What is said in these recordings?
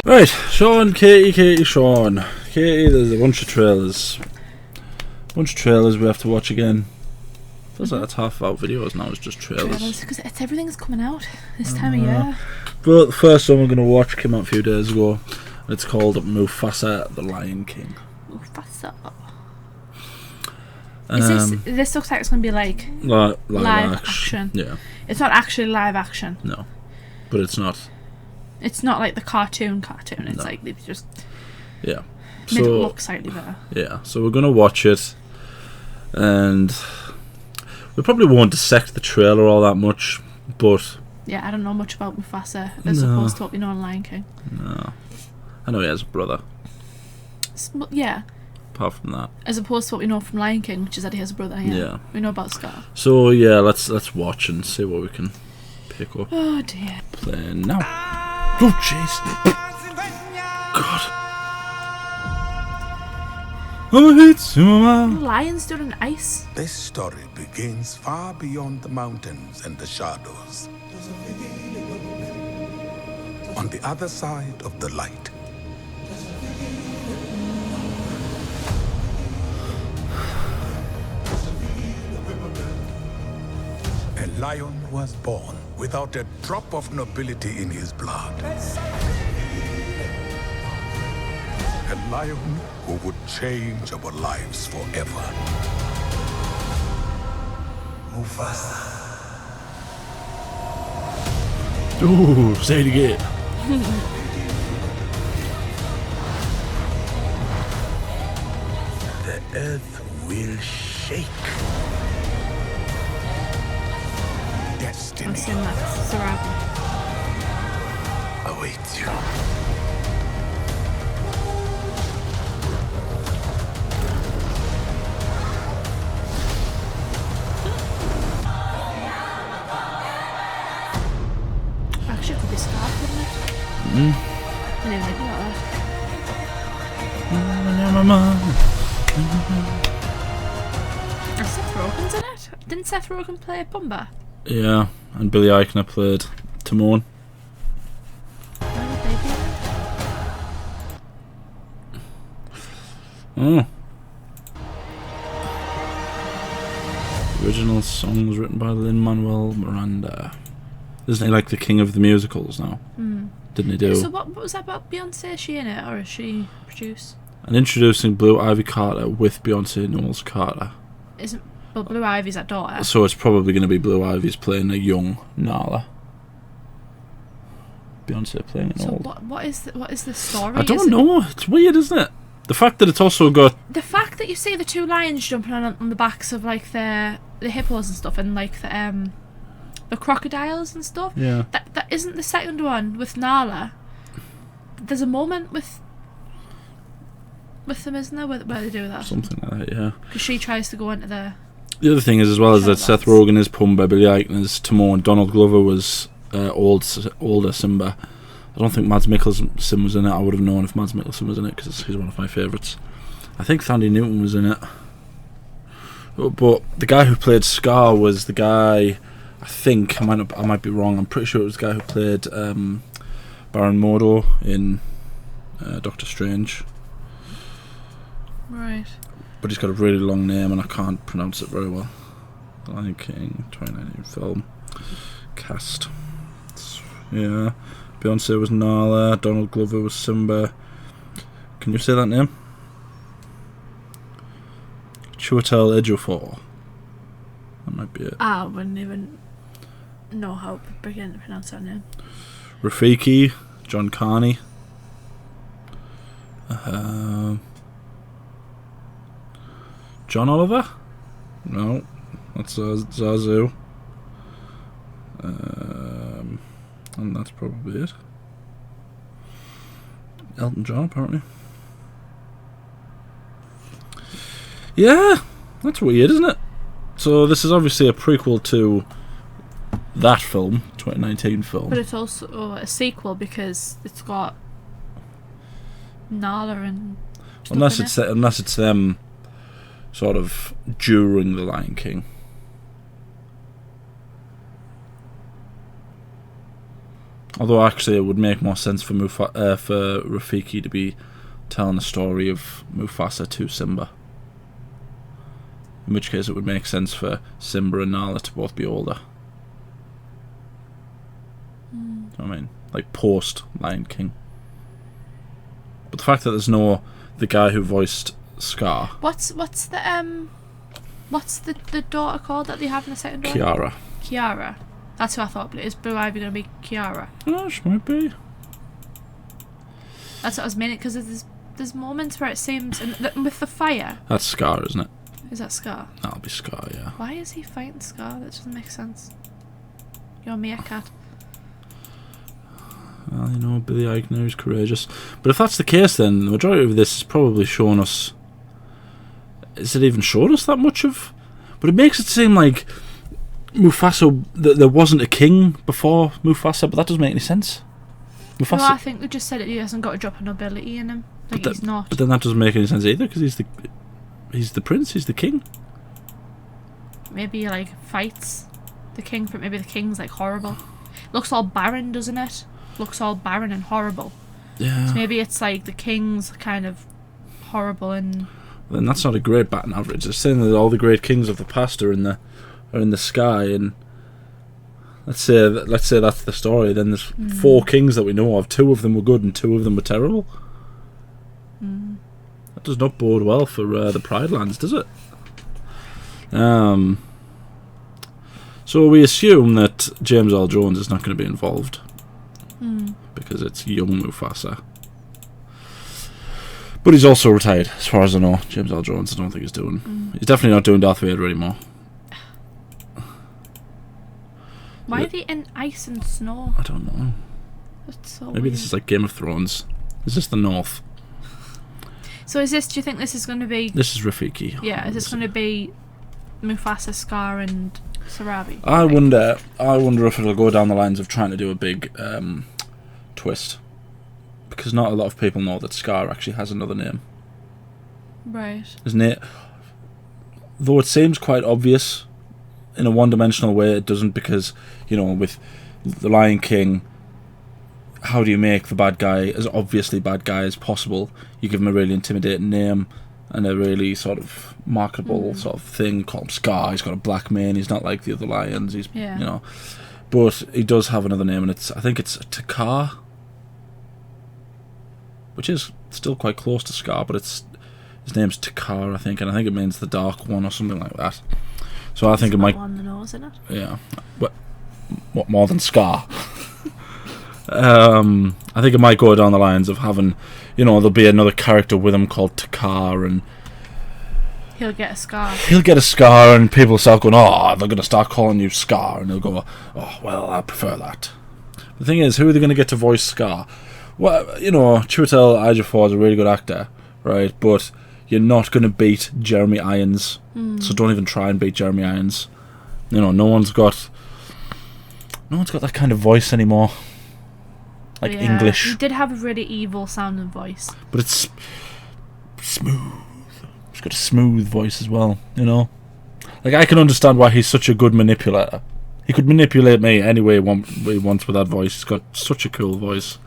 Right, Sean, Katie, Sean. Katie, there's a bunch of trailers. We have to watch again. Feels like it's half out videos now, it's just trailers. Because everything's coming out this time of year. But the first one we're going to watch came out a few days ago. It's called Mufasa, the Lion King. Mufasa. This looks like it's going to be like live action. Yeah. It's not actually live action. No. But it's not. It's not like the cartoon. It's like they've just made it look slightly better. Yeah, so we're going to watch it. And we probably won't dissect the trailer all that much, but... Yeah, I don't know much about Mufasa as opposed to what we know in Lion King. No. I know he has a brother. Yeah. Apart from that. As opposed to what we know from Lion King, which is that he has a brother. Yeah. We know about Scar. So, yeah, let's watch and see what we can pick up. Oh, dear. Playing now. Oh, jeez. God. Lions doing an ice. This story begins far beyond the mountains and the shadows. On the other side of the light. A lion was born without a drop of nobility in his blood. A lion who would change our lives forever. Mufasa. Ooh, say it again. The earth will shake. Destiny awaits you. Actually, it could be Scar, couldn't it? Anyway, Seth Rogen's in it? Didn't Seth Rogen play Pumbaa? Yeah, and Billy Eichner played Timon. Oh. The original song was written by Lin-Manuel Miranda. Isn't he like the king of the musicals now? Didn't he do? So what was that about Beyonce? Is she in it, or is she produced? And introducing Blue Ivy Carter with Beyonce Knowles Carter. Well, Blue Ivy's her daughter. So it's probably going to be Blue Ivy's playing a young Nala. Beyonce playing an old. What is the story? I don't know. It's weird, isn't it? The fact that it's also got... The fact that you see the two lions jumping on the backs of like the hippos and stuff, and like the crocodiles and stuff. Yeah. That isn't the second one with Nala. There's a moment with them, isn't there, where they do that? Something like that, yeah. Because she tries to go into the... The other thing is, as well, is that Seth Rogen is Pumbaa, Billy Eichner's Timon, Donald Glover was older Simba. I don't think Mads Mikkelsen was in it. I would have known if Mads Mikkelsen was in it because he's one of my favourites. I think Thandie Newton was in it. But the guy who played Scar was the guy... I think, I might be wrong, I'm pretty sure it was the guy who played Baron Mordo in Doctor Strange. Right. But he's got a really long name and I can't pronounce it very well. Lion King 2019 film cast. Yeah, Beyonce was Nala, Donald Glover was Simba. Can you say that name? Chiwetel Ejiofor. That might be it. I wouldn't even know how to begin to pronounce that name. Rafiki, John Carney. John Oliver? No, that's Zazu. And that's probably it. Elton John, apparently. Yeah, that's weird, isn't it? So this is obviously a prequel to that film, 2019 film. But it's also a sequel because it's got Nala and unless it's them sort of during the Lion King. Although actually, it would make more sense for for Rafiki to be telling the story of Mufasa to Simba. In which case, it would make sense for Simba and Nala to both be older. Do you know what I mean? Like post Lion King. But the fact that there's no the guy who voiced Scar. What's the daughter called that they have in the second one? Kiara. Kiara. That's who I thought, but is Blue Ivy going to be Kiara? Oh, she might be. That's what I was meaning, because there's moments where it seems, and with the fire. That's Scar, isn't it? Is that Scar? That'll be Scar, yeah. Why is he fighting Scar? That doesn't make sense. You're a meerkat. Well, you know, Billy Eichner is courageous. But if that's the case, then the majority of this is probably showing us... Is it even showing us that much of... But it makes it seem like Mufasa... There wasn't a king before Mufasa, but that doesn't make any sense. Mufasa... Well, I think they just said he hasn't got a drop of nobility in him. Like, he's not. But then that doesn't make any sense either, because he's the prince, he's the king. Maybe he, like, fights the king, but maybe the king's, like, horrible. Looks all barren, doesn't it? Looks all barren and horrible. Yeah. So maybe it's like the king's kind of horrible and... Then that's not a great batting average. It's saying that all the great kings of the past are in the sky, and let's say that's the story. Then there's 4 kings that we know of. 2 of them were good and 2 of them were terrible. That does not bode well for the Pride Lands, does it? So we assume that James Earl Jones is not going to be involved. Because it's young Mufasa. But he's also retired, as far as I know. James Earl Jones, I don't think he's doing... He's definitely not doing Darth Vader anymore. Why are they in ice and snow? I don't know. That's so Maybe weird. this is like Game of Thrones. Is this the North? So do you think this is going to be... This is Rafiki. Yeah, is this going to be Mufasa, Scar and Sarabi? I wonder if it'll go down the lines of trying to do a big twist. Because not a lot of people know that Scar actually has another name. Right. Isn't it? Though it seems quite obvious, in a one-dimensional way, it doesn't, because, you know, with The Lion King, how do you make the bad guy as obviously bad guy as possible? You give him a really intimidating name and a really sort of marketable sort of thing. Call him Scar. He's got a black mane. He's not like the other lions. He's you know, but he does have another name, and I think it's Takar, which is still quite close to Scar, but his name's Takar, I think, and I think it means the Dark One or something like that. So I think it might. On the nose, isn't it? Yeah. What more than Scar? I think it might go down the lines of having, you know, there'll be another character with him called Takar, and he'll get a scar. He'll get a scar, and people start going, oh, they're going to start calling you Scar, and he'll go, oh, well, I prefer that. The thing is, who are they going to get to voice Scar? Well, you know, Chiwetel Ejiofor is a really good actor, right? But you're not going to beat Jeremy Irons, so don't even try and beat Jeremy Irons. You know, no one's got that kind of voice anymore. Like English. He did have a really evil sounding voice. But it's smooth. He's got a smooth voice as well, you know? Like, I can understand why he's such a good manipulator. He could manipulate me any way he wants with that voice. He's got such a cool voice.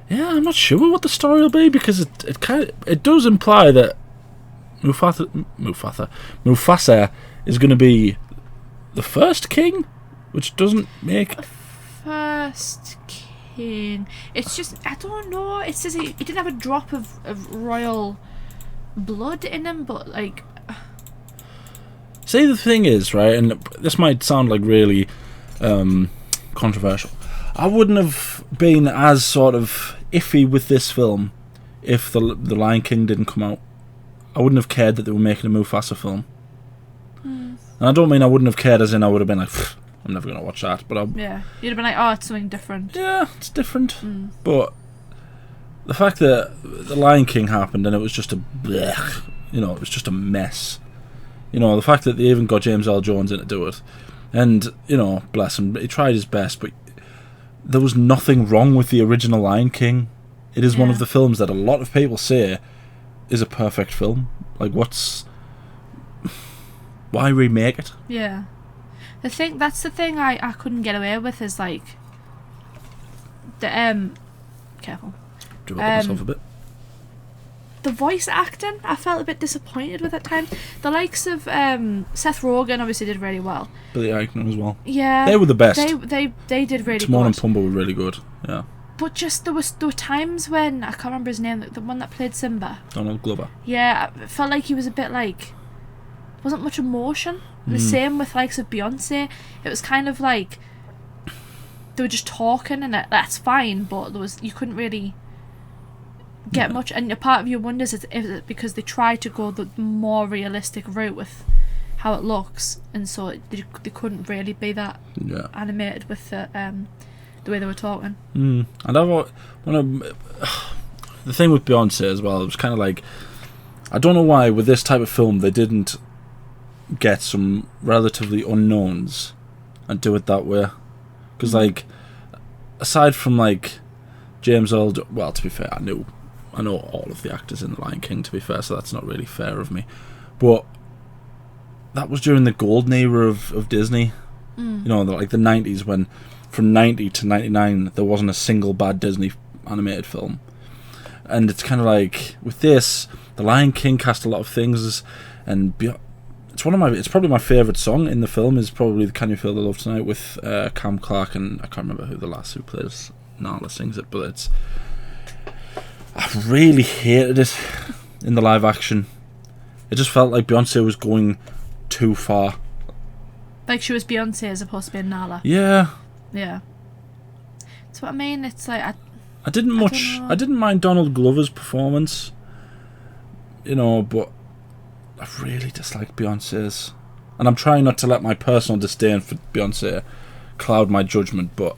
Yeah, I'm not sure what the story will be, because it does imply that Mufasa is going to be the first king, which doesn't make... First king. It's just, I don't know. It says he didn't have a drop of royal blood in him, but like... See, the thing is, right, and this might sound like really controversial. I wouldn't have been as sort of iffy with this film if the Lion King didn't come out. I wouldn't have cared that they were making a Mufasa film. And I don't mean I wouldn't have cared as in I would have been like, I'm never going to watch that. But yeah, you'd have been like, oh, it's something different. Yeah, it's different. But the fact that the Lion King happened and it was just it was just a mess. You know, the fact that they even got James Earl Jones in to do it, and you know, bless him, he tried his best, but there was nothing wrong with the original Lion King. It is one of the films that a lot of people say is a perfect film. Like, why remake it? Yeah. That's the thing I couldn't get away with is like the careful. Do I myself a bit? The voice acting, I felt a bit disappointed with at times. The likes of Seth Rogen obviously did really well. Billy Eichner as well. Yeah, They were the best. They did really Timon and good. Pumbaa were really good. Yeah. But just there were times when I can't remember his name, the one that played Simba. Donald Glover. Yeah, I felt like he was a bit like wasn't much emotion. The same with likes of Beyonce. It was kind of like they were just talking, and that's fine, but you couldn't really get much. And a part of you wonders is it because they tried to go the more realistic route with how it looks, and so they couldn't really be that animated with the way they were talking. And the thing with Beyonce as well, it was kind of like, I don't know why with this type of film they didn't get some relatively unknowns and do it that way, because like aside from like James Earl, well, to be fair, I know all of the actors in The Lion King, to be fair, so that's not really fair of me, but that was during the golden era of Disney. You know, like the 90s, when from 90 to 99 there wasn't a single bad Disney animated film. And it's kind of like with this, The Lion King cast a lot of things, and it's probably my favourite song in the film is probably the Can You Feel the Love Tonight with Cam Clarke, and I can't remember who the lass who plays Nala sings it, but I really hated it in the live action. It just felt like Beyonce was going too far. Like she was Beyonce as opposed to being Nala. Yeah. Yeah. That's what I mean. It's like I didn't mind Donald Glover's performance, you know, but I really dislike Beyonce's, and I'm trying not to let my personal disdain for Beyonce cloud my judgment. But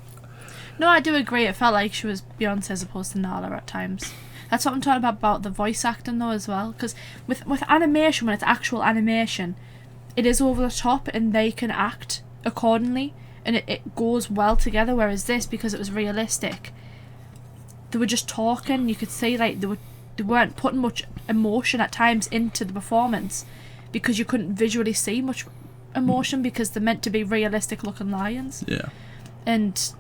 no, I do agree. It felt like she was Beyonce as opposed to Nala at times. That's what I'm talking about the voice acting though as well, because with animation, when it's actual animation, it is over the top and they can act accordingly, and it goes well together. Whereas this, because it was realistic, they were just talking. You could see like they weren't putting much emotion at times into the performance, because you couldn't visually see much emotion because they're meant to be realistic looking lions. Yeah. And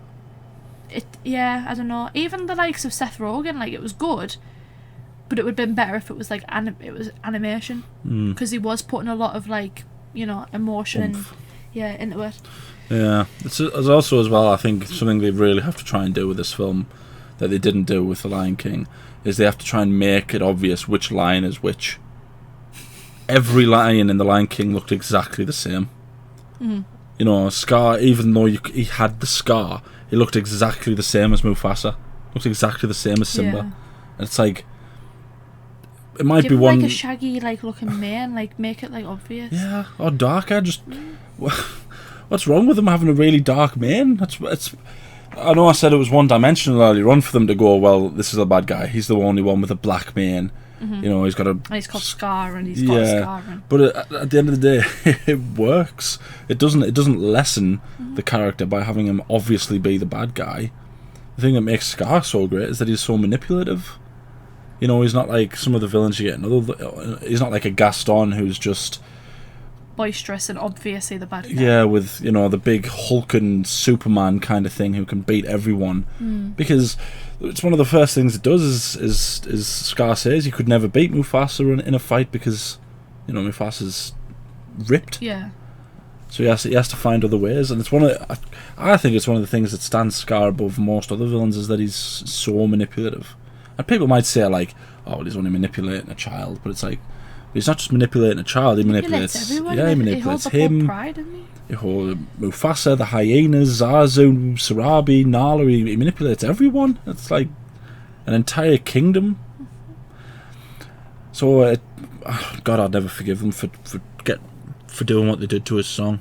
I don't know. Even the likes of Seth Rogen, like it was good, but it would have been better if it was like it was animation, because he was putting a lot of like, you know, emotion into it. Yeah, it's also as well, I think something they really have to try and do with this film that they didn't do with The Lion King is they have to try and make it obvious which lion is which. Every lion in The Lion King looked exactly the same. You know, Scar, even though he had the scar, he looked exactly the same as Mufasa. Looked exactly the same as Simba. Yeah. And it's like, it might Give be him one like a shaggy like looking mane, like make it like obvious. Yeah, or darker. Just what's wrong with them having a really dark mane? I know I said it was one-dimensional earlier on for them to go, well, this is a bad guy. He's the only one with a black mane. You know, he's got a... And he's called Scar, and he's got a scar. But at the end of the day, it works. It doesn't lessen the character by having him obviously be the bad guy. The thing that makes Scar so great is that he's so manipulative. You know, he's not like some of the villains you get. He's not like a Gaston who's just... boisterous and obviously the bad guy. Yeah, with, you know, the big hulking Superman kind of thing who can beat everyone. Because it's one of the first things it does is Scar says you could never beat Mufasa in a fight because, you know, Mufasa's ripped. Yeah. So he has to find other ways, and it's I think it's one of the things that stands Scar above most other villains is that he's so manipulative. And people might say like, oh, well, he's only manipulating a child, but it's like, he's not just manipulating a child, he manipulates everyone. Yeah, he manipulates him. Pride, doesn't he? He holds Mufasa, the hyenas, Zazu, Sarabi, Nala, he manipulates everyone. It's like an entire kingdom. So, God, I'd never forgive them for doing what they did to his song.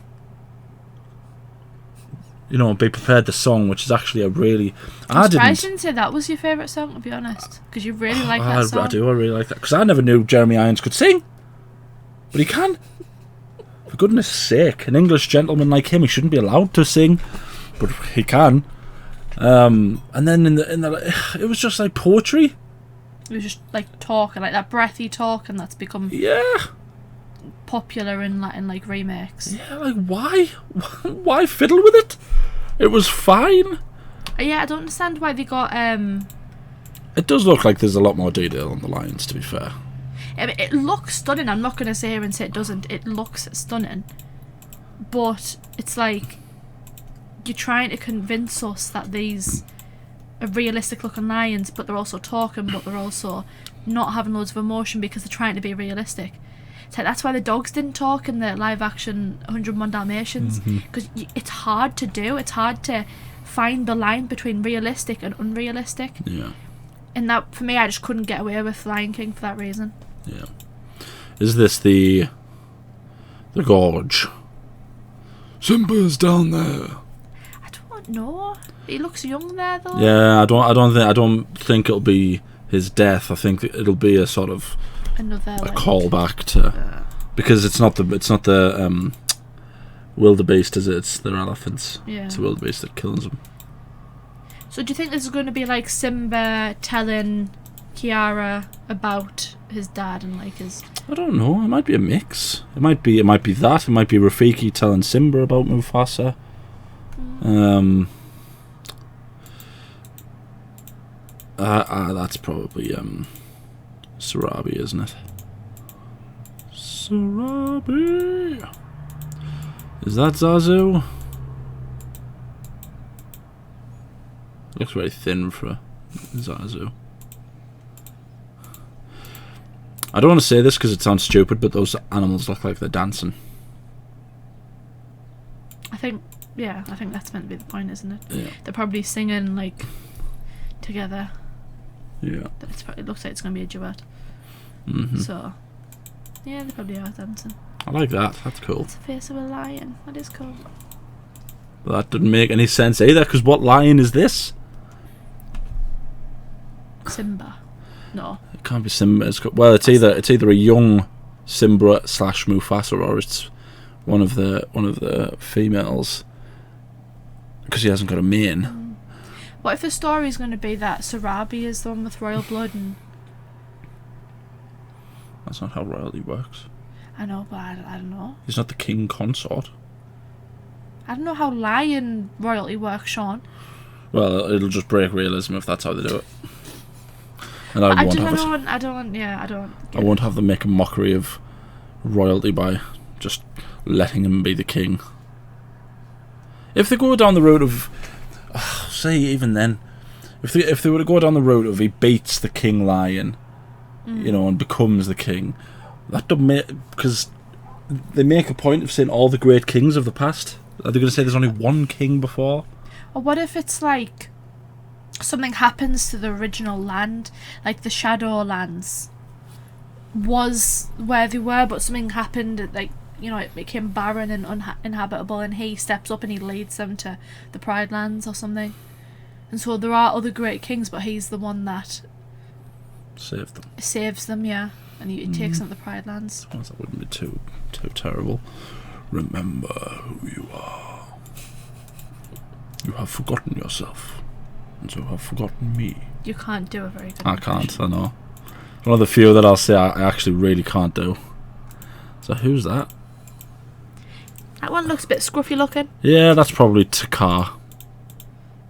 You know, Be Prepared, the song, which is actually a really... I'm surprised you didn't say that was your favourite song, to be honest, because you really like that song. I really like that, because I never knew Jeremy Irons could sing, but he can. For goodness sake, an English gentleman like him, he shouldn't be allowed to sing, but he can. And then in the it was just like poetry. It was just like talking, like that breathy talking that's become popular in like remakes. Yeah, like why? Why fiddle with it? It was fine. Yeah, I don't understand why they got. It does look like there's a lot more detail on the lions, to be fair. I mean, it looks stunning. I'm not going to sit here and say it doesn't. It looks stunning. But it's like you're trying to convince us that these are realistic looking lions, but they're also talking, but they're also not having loads of emotion because they're trying to be realistic. So that's why the dogs didn't talk in the live action 101 Dalmatians, because it's hard to do. It's hard to find the line between realistic and unrealistic. Yeah. And that, for me, I just couldn't get away with Lion King for that reason. Yeah. Is this the gorge? Simba's down there. I don't know. He looks young there, though. Yeah, I don't think it'll be his death. I think it'll be a sort of Another a callback to because it's not the wildebeest, is it? It's their elephants. Yeah. It's the wildebeest that kills them. So do you think this is going to be like Simba telling Kiara about his dad and like his? I don't know. It might be a mix. It might be that. It might be Rafiki telling Simba about Mufasa. That's probably Sarabi, isn't it? Sarabi. Is that Zazu? Looks very thin for a Zazu. I don't want to say this because it sounds stupid, but those animals look like they're dancing. I think that's meant to be the point, isn't it? Yeah. They're probably singing like together. Yeah. It looks like it's going to be a duet. So, yeah, they probably are dancing. I like that. That's cool. It's the face of a lion. That is cool. But that didn't make any sense either, because what lion is this? Simba. No. It can't be Simba. It's either a young Simba / Mufasa, or it's one of the females, because he hasn't got a mane. What if the story is going to be that Sarabi is the one with royal blood and... That's not how royalty works. I know, but I don't know. He's not the king consort. I don't know how lion royalty works, Sean. Well, it'll just break realism if that's how they do it. And I won't have them make a mockery of royalty by just letting him be the king. If they go down the road of... say even then, if they were to go down the road of he beats the king lion, and becomes the king, that doesn't make, because they make a point of saying all the great kings of the past. Are they going to say there's only one king before? Or what if it's like something happens to the original land, like the Shadowlands was where they were, but something happened, like, it became barren and uninhabitable, and he steps up and he leads them to the Pride Lands or something. And so there are other great kings, but he's the one that saves them, yeah. And he takes them to the Pride Lands. Well, that wouldn't be too terrible. Remember who you are. You have forgotten yourself, and so have forgotten me. You can't do a very good I impression. can't, I know. One of the few that I'll say I actually really can't do. So who's that? That one looks a bit scruffy looking. Yeah, that's probably Takar.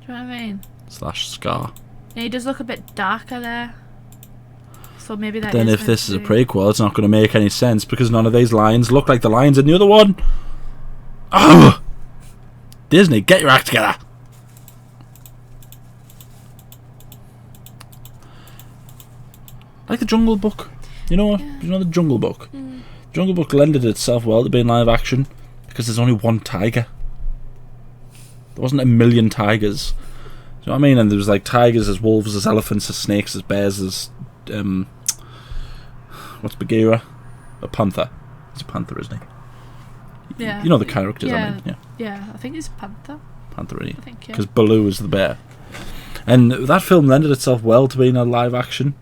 Do you know what I mean? / Scar. Yeah, he does look a bit darker there. So maybe that. Then is if meant this to is a be- prequel, it's not going to make any sense because none of these lions look like the lions in the other one. Oh! Disney, get your act together. Like the Jungle Book. You know the Jungle Book? Jungle Book lended itself well to being live action because there's only one tiger. There wasn't a million tigers. Do you know what I mean? And there was like tigers as wolves, as elephants, as snakes, as bears, as what's Bagheera? A panther. He's a panther, isn't he? Yeah. You know the characters, Yeah. I mean. Yeah. Yeah, I think he's a panther. Panther, I think, yeah. because Baloo is the bear. And that film lended itself well to being a live action.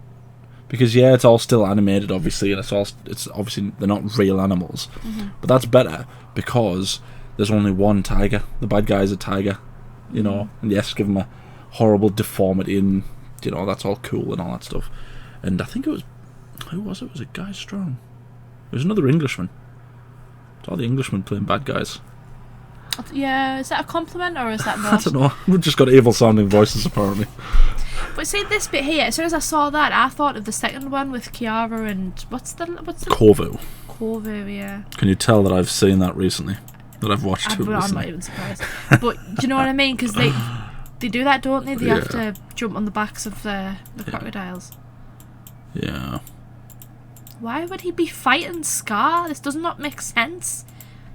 Because it's all still animated, obviously, and it's obviously they're not real animals, but that's better because there's only one tiger. The bad guy's a tiger, and yes, give him a horrible deformity, and that's all cool and all that stuff. And I think it was who was it? Was it Guy Strong? It was another Englishman. All the Englishmen playing bad guys. Yeah, is that a compliment or is that I not? don't know. We've just got evil sounding voices apparently. But see this bit here. As soon as I saw that, I thought of the second one with Kiara and what's the Corvu. Corvu, yeah. Can you tell that I've seen that recently? That I've watched it I'm recently. not even surprised. But do you know what I mean? Because they do that, don't they? They have to jump on the backs of the crocodiles. Yeah. Why would he be fighting Scar? This does not make sense.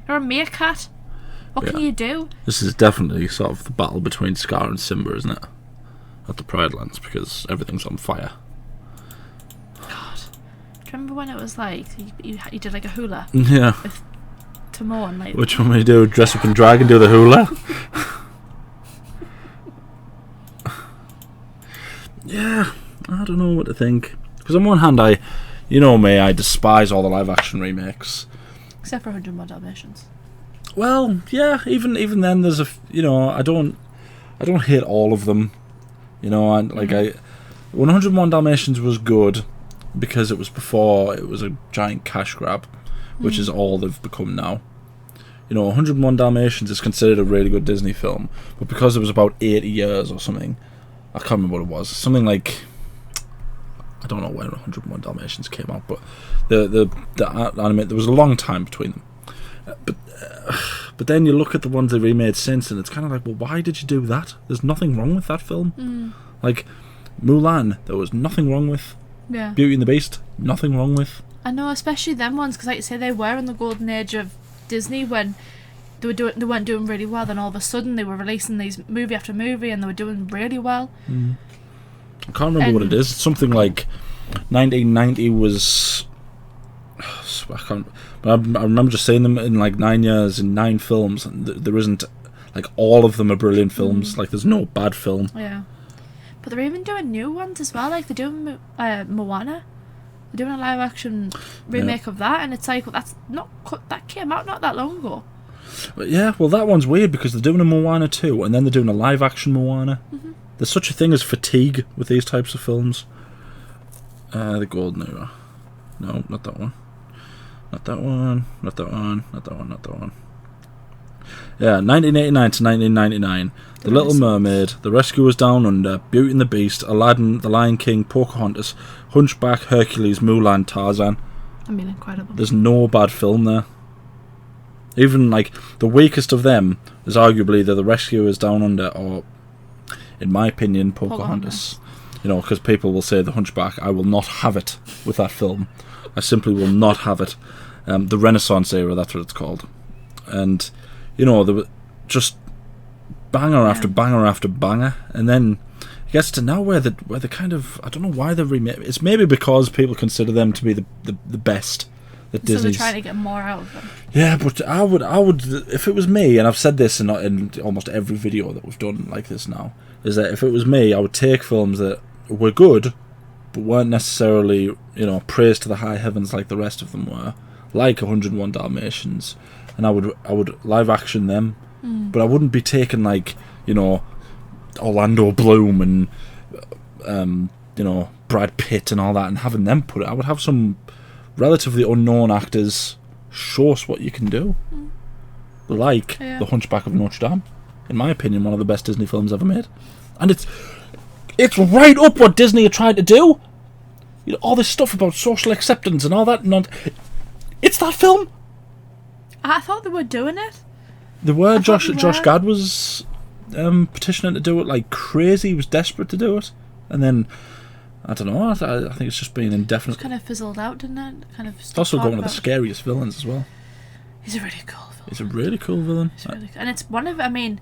You're a meerkat. What can you do? This is definitely sort of the battle between Scar and Simba, isn't it? At the Pride Lands, because everything's on fire. God. Do you remember when it was like, you did like a hula? Yeah. With Timon, like... Which one we do? Dress up in drag and do the hula? Yeah, I don't know what to think. Because on one hand, you know me, I despise all the live action remakes. Except for 101 Dalmatians. Well, yeah, even then, there's I don't hate all of them. You know, 101 Dalmatians was good because it was before it was a giant cash grab, which is all they've become now. You know, 101 Dalmatians is considered a really good Disney film, but because it was about 80 years or something, I can't remember what it was. Something like, I don't know when 101 Dalmatians came out, but the anime, there was a long time between them. But then you look at the ones they remade since, and it's kind of like, well, why did you do that? There's nothing wrong with that film. Like Mulan, there was nothing wrong with. Yeah. Beauty and the Beast, nothing wrong with. I know, especially them ones, because like you say, they were in the golden age of Disney when they weren't doing really well. Then all of a sudden they were releasing these movie after movie, and they were doing really well. I can't remember what it is. It's something like 1990 was. I can't. But I remember just seeing them in like 9 years in 9 films, and there isn't like all of them are brilliant films. Like there's no bad film. Yeah, but they're even doing new ones as well. Like they're doing Moana. They're doing a live action remake of that, and it's like, well, that came out not that long ago. But yeah, well that one's weird because they're doing a Moana 2, and then they're doing a live action Moana. There's such a thing as fatigue with these types of films. The Golden Era. No, not that one. Not that one, not that one, not that one, not that one. Yeah, 1989 to 1999. The Little Mermaid, The Rescuers Down Under, Beauty and the Beast, Aladdin, The Lion King, Pocahontas, Hunchback, Hercules, Mulan, Tarzan. I mean, incredible. There's no bad film there. Even, like, the weakest of them is arguably The Rescuers Down Under, or, in my opinion, Pocahontas. You know, because people will say The Hunchback. I will not have it with that film. I simply will not have it. The Renaissance era, that's what it's called. And, you know, there were just banger after banger after banger. And then it gets to now where the kind of, I don't know why they remake. It's maybe because people consider them to be the best that Disney's. So they're trying to get more out of them. Yeah, but I would, if it was me, and I've said this in almost every video that we've done like this now, is that if it was me, I would take films that were good, but weren't necessarily, you know, praised to the high heavens like the rest of them were, like 101 Dalmatians, and I would live action them, but I wouldn't be taking like, you know, Orlando Bloom and you know, Brad Pitt and all that and having them put it. I would have some relatively unknown actors show us what you can do, like The Hunchback of Notre Dame, in my opinion, one of the best Disney films ever made, and it's right up what Disney are trying to do. You know, all this stuff about social acceptance and all that. It's that film. I thought they were doing it. They were. Josh Gad was petitioning to do it like crazy. He was desperate to do it, and then I don't know. I think it's just been indefinite. It kind of fizzled out, didn't it? It's also got one of the scariest villains as well. He's a really cool villain. He's a really cool villain. And it's one of, I mean,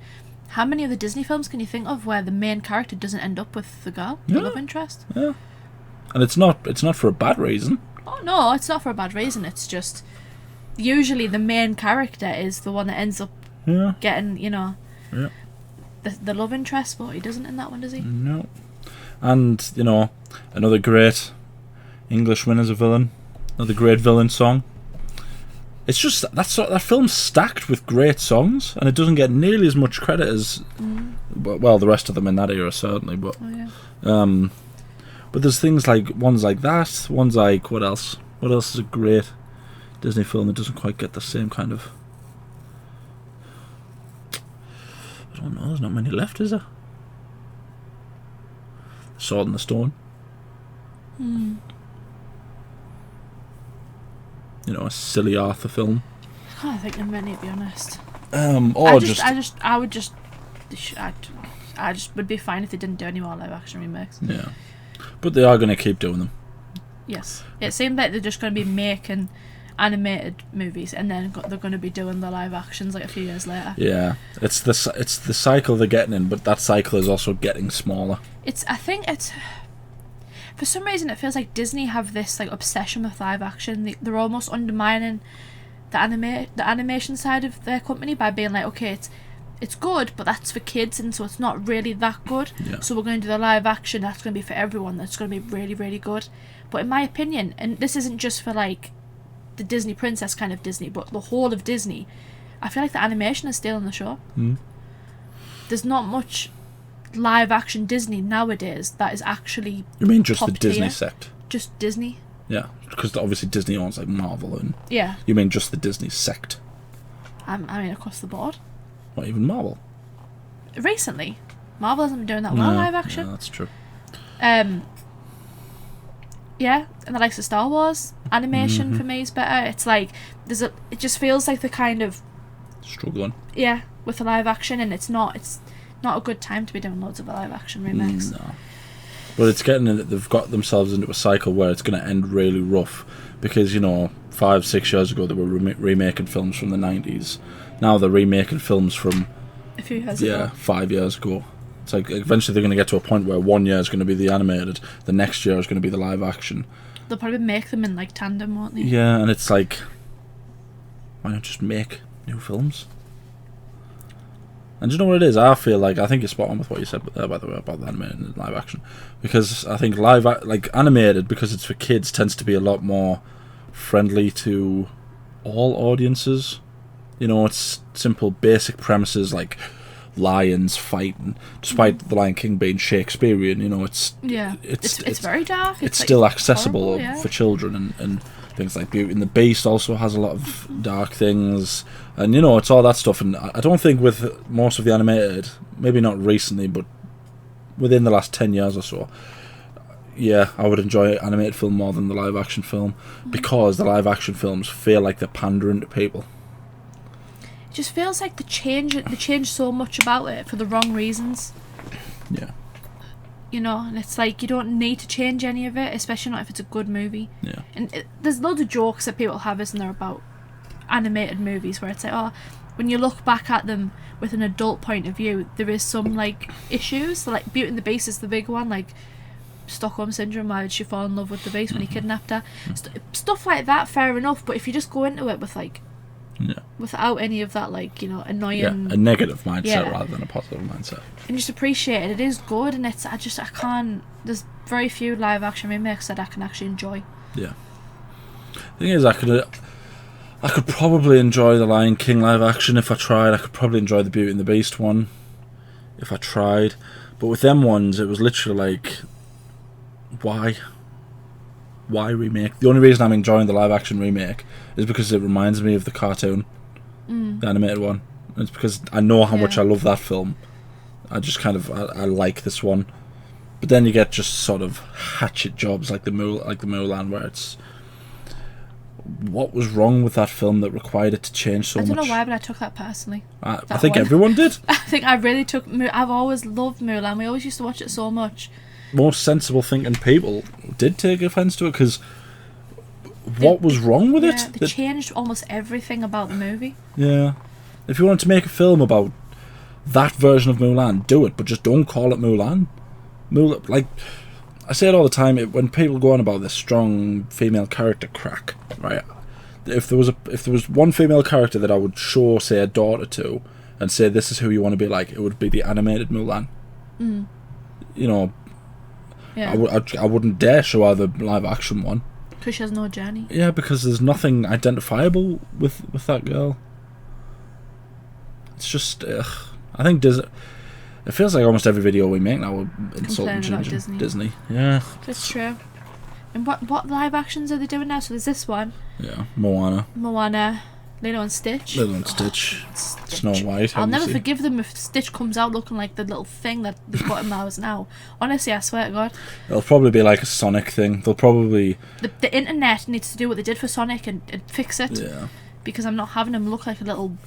how many other Disney films can you think of where the main character doesn't end up with the girl, the love interest? Yeah. And it's not for a bad reason. Oh no, it's not for a bad reason. It's just usually the main character is the one that ends up getting, you know, the love interest, but he doesn't in that one, does he? No. And, you know, another great Englishman as a villain, another great villain song. It's just that film's stacked with great songs, and it doesn't get nearly as much credit as well, the rest of them in that era certainly. But but there's things like ones like that, ones like what else? What else is a great Disney film that doesn't quite get the same kind of... I don't know, there's not many left, is there? Sword in the Stone. Hmm. You know, a silly Arthur film. I can't think of many, to be honest. Or I just would be fine if they didn't do any more live action remakes. Yeah. But they are going to keep doing them. Yes. It seemed like they're just going to be making animated movies and then they're going to be doing the live actions like a few years later. Yeah. It's the cycle they're getting in, but that cycle is also getting smaller. I think it's... For some reason it feels like Disney have this like obsession with live action. They're almost undermining the animation side of their company by being like, okay, it's good, but that's for kids, and so it's not really that good. Yeah. So we're going to do the live action that's going to be for everyone. That's going to be really, really good. But in my opinion, and this isn't just for like the Disney princess kind of Disney, but the whole of Disney, I feel like the animation is stealing the show. Mm. There's not much live action Disney nowadays that is actually... You mean just the top Disney tier. sect? Just Disney. Yeah, because obviously Disney owns like Marvel and... Yeah. You mean just the Disney sect? I mean across the board. Not even Marvel? Recently, Marvel hasn't been doing that well live action. Yeah, that's true. Yeah, and the likes of Star Wars animation for me is better. It's like it just feels like the kind of struggling. Yeah, with the live action, and it's not a good time to be doing loads of live action remakes. No, but it's getting in. They've got themselves into a cycle where it's going to end really rough because 5-6 years ago they were remaking films from the 90s. Now they're remaking films from a few years ago. 5 years ago. It's like eventually they're going to get to a point where 1 year is going to be the animated, the next year is going to be the live action. They'll probably make them in like tandem, won't they? Yeah, and it's like, why not just make new films? And do you know what it is? I think you're spot on with what you said there, by the way, about the animated and live action, because I think animated, because it's for kids, tends to be a lot more friendly to all audiences. It's simple, basic premises like lions fighting, despite the Lion King being Shakespearean. It's very dark. It's still accessible for children, and things like Beauty and the Beast also has a lot of dark things, and it's all that stuff. And I don't think with most of the animated, maybe not recently, but within the last 10 years or so, I would enjoy animated film more than the live action film, because the live action films feel like they're pandering to people. It just feels like they change so much about it for the wrong reasons. Yeah. And it's like you don't need to change any of it, especially not if it's a good movie. Yeah. And there's loads of jokes that people have, isn't there, about animated movies where it's like, when you look back at them with an adult point of view, there is some like issues. So like Beauty and the Beast is the big one, like Stockholm Syndrome, why did she fall in love with the Beast when he kidnapped her? Stuff like that, fair enough, but if you just go into it with like without any of that annoying a negative mindset rather than a positive mindset, and just appreciate it is good, and I can't, there's very few live action remakes that I can actually enjoy. The thing is, I could probably enjoy the Lion King live action if I tried. I could probably enjoy the Beauty and the Beast one if I tried, but with them ones it was literally like, why remake? The only reason I'm enjoying the live action remake is because it reminds me of the cartoon, the animated one. It's because I know how much I love that film. I just I like this one, but then you get just sort of hatchet jobs like the Mulan, where it's, what was wrong with that film that required it to change so much? I don't know why, but I took that personally. I think everyone did. I think I really took. I've always loved Mulan. We always used to watch it so much. Most sensible thinking people did take offence to it, because what was wrong with it? They changed almost everything about the movie. Yeah. If you wanted to make a film about that version of Mulan, do it, but just don't call it Mulan. Like, I say it all the time, when people go on about this strong female character crack, right? If there was one female character that I would show, say, a daughter to, and say, this is who you want to be like, it would be the animated Mulan. Yeah. I wouldn't dare show her the live action one. Because she has no journey. Yeah, because there's nothing identifiable with that girl. It's just, I think Disney. It feels like almost every video we make now we're insulting Disney. Yeah. That's true. And what live actions are they doing now? So there's this one. Yeah, Moana, Lilo and Stitch. Lilo and Stitch, Snow White. I'll never obviously. forgive them if Stitch comes out looking like the little thing that they put him out now. Honestly, I swear to God. It'll probably be like a Sonic thing. They'll probably... The internet needs to do what they did for Sonic and fix it. Yeah. Because I'm not having him look like a little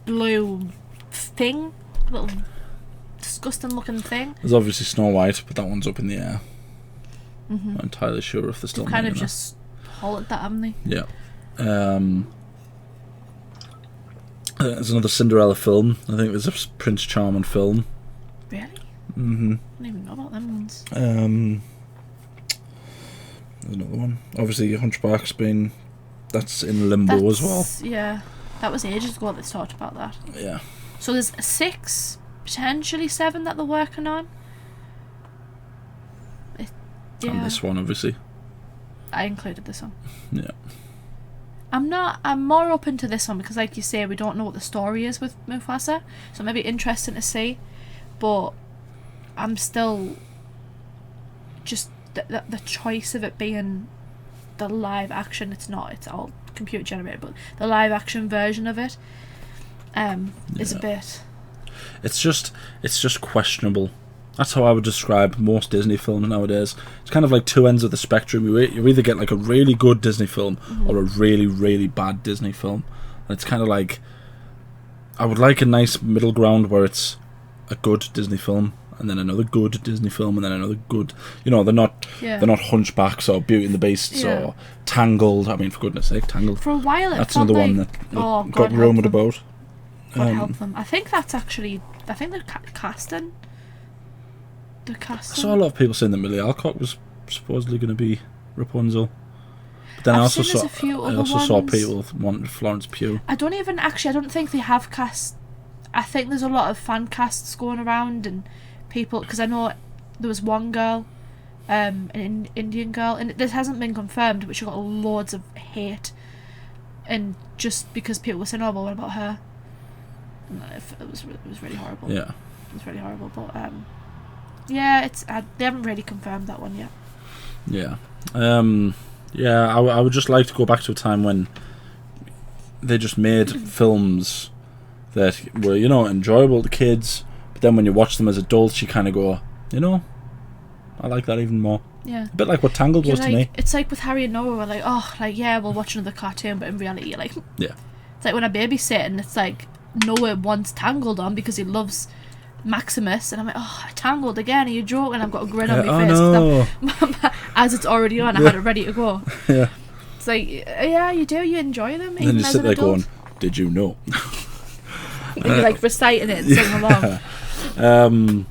blue thing. A little disgusting looking thing. There's obviously Snow White, but that one's up in the air. Mm-hmm. Not entirely sure if they're still They've kind of making just halted that, haven't they? that. Yeah. There's another Cinderella film. I think there's a Prince Charming film. Really? Mm-hmm. I don't even know about them ones. There's another one. Obviously, Hunchback's been... That's in limbo as well. Yeah. That was ages ago that they talked about that. Yeah. So there's 6, potentially 7 that they're working on. And this one, obviously. I included this one. Yeah. I'm more open to this one because, like you say, we don't know what the story is with Mufasa, so it may be interesting to see. But I'm still just the choice of it being the live action. It's all computer generated, but the live action version of it is a bit. It's just questionable. That's how I would describe most Disney films nowadays. It's kind of like two ends of the spectrum. You either get like a really good Disney film or a really, really bad Disney film. And it's kind of like, I would like a nice middle ground where it's a good Disney film and then another good Disney film and then another good. You know, they're not Hunchbacks or Beauty and the Beasts or Tangled. I mean, for goodness sake, Tangled. For a while, that's another one that got rumoured about. God help them. I think that's actually. I think they're casting. I saw a lot of people saying that Millie Alcock was supposedly going to be Rapunzel. But then I also saw people wanting Florence Pugh. I don't think they have cast. I think there's a lot of fan casts going around and people, because I know there was one girl, an Indian girl, and this hasn't been confirmed, but she got loads of hate, and just because people were saying, "Oh, well, what about her?" And it was really horrible. Yeah, it was really horrible, but yeah, they haven't really confirmed that one yet. Yeah. I would just like to go back to a time when they just made films that were, enjoyable to kids, but then when you watch them as adults, you kind of go, I like that even more. Yeah. A bit like what Tangled was to me. It's like with Harry and Noah, we're like, we'll watch another cartoon, but in reality, you're like... Yeah. It's like when I babysit, and it's like, Noah wants Tangled on because he loves Maximus, and I'm like, Tangled again, are you joking? I've got a grin on my face. No. As it's already on, I had it ready to go. Yeah. It's like, yeah, you do, you enjoy them, and then you sit there going, did you know? And you're like reciting it and singing along.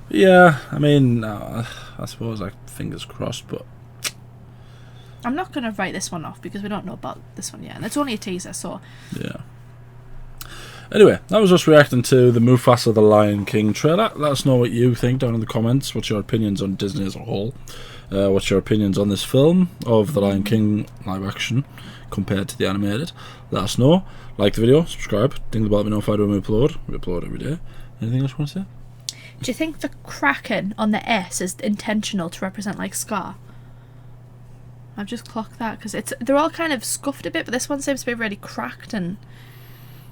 Yeah, I mean, I suppose, like, fingers crossed, but... I'm not going to write this one off because we don't know about this one yet, and it's only a teaser, so... Yeah. Anyway, that was us reacting to the Mufasa the Lion King trailer. Let us know what you think down in the comments. What's your opinions on Disney as a whole? What's your opinions on this film of the Lion King live action compared to the animated? Let us know. Like the video, subscribe, ding the bell, let me know if I do when we upload. We upload every day. Anything else you want to say? Do you think the cracking on the S is intentional to represent like Scar? I've just clocked that because they're all kind of scuffed a bit, but this one seems to be really cracked. And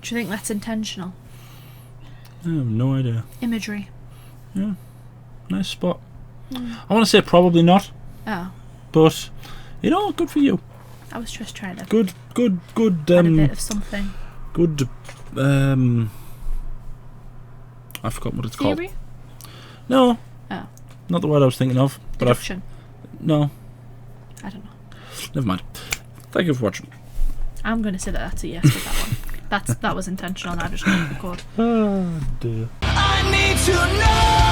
do you think that's intentional? I have no idea. Imagery. Yeah, nice spot. I want to say probably not. Oh. But good for you. I was just trying to. Good. Add a bit of something. Good. I forgot what it's Theory? called. No. Oh. Not the word I was thinking of. Deduction. No. I don't know. Never mind. Thank you for watching. I'm going to say that's a yes with that one. That was intentional and I just couldn't record. Oh dear. I need to know.